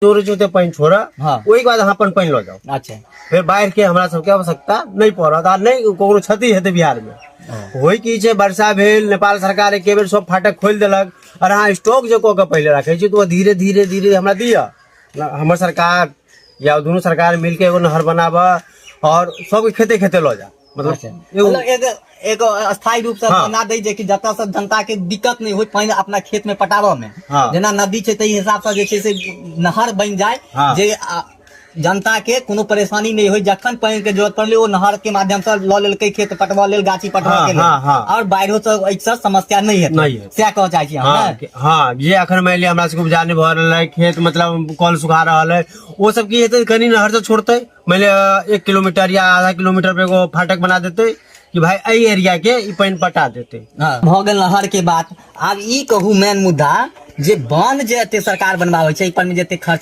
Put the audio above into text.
चोरी चोते पानी छोड़ा हाँ। वही के बाद अपन पानी लो जाओ। अच्छा फिर बाढ़ के हमरा सबके आवश्यकता नहीं पड़त आ नहीं कोनो क्षति हेतै बिहार में। होई की छै वर्षा भेल नेपाल सरकार एके बेर सब फाटक खोल देलक और अहाँ स्टॉक जो के पहले रखे छी तो धीरे धीरे धीरे हमरा दिया हमर सरकार या दोनों सरकार मिलके एगो नहर बनाबा और सब खेते खेते लो जा मतलब मतलब एक स्थायी रूप से हाँ। बना दे जे कि जतऽ से जनता के दिक्कत नहीं हो पानी अपना खेत में पटाबा में। हाँ। जेना नदी छै तै हिसाब से जे छै से नहर बन जाए हाँ। जे जनता के कोनो परेशानी नहीं हो, जखन पानी के जरूरत पड़ले वो नहर के माध्यम से लऽ लेलकै खेत पटवा लेल गाछी पटवा हाँ, के लेल हाँ, हाँ। और बाढ़ो से ऐसा समस्या नहीं है नहीं है। सएह कहऽ चाहै छी हम हाँ ने? हाँ ये अखन मान लिया हमरा सबके उपजा नहीं भऽ रहल है खेत मतलब कल सुखा रहल है वो सब की हेतै कनी नहर से छोड़ते मान लिया 1 किलोमीटर या आधा किलोमीटर पे एगो फाटक बना देते कि भाई एहि एरिया के ई पानी पटा देते। हाँ। भऽ गेल नहर के बात। आब ई कहू मेन मुद्दा जे बांध जे एते सरकार बनबाबै छै, एहि पर में जते खर्चा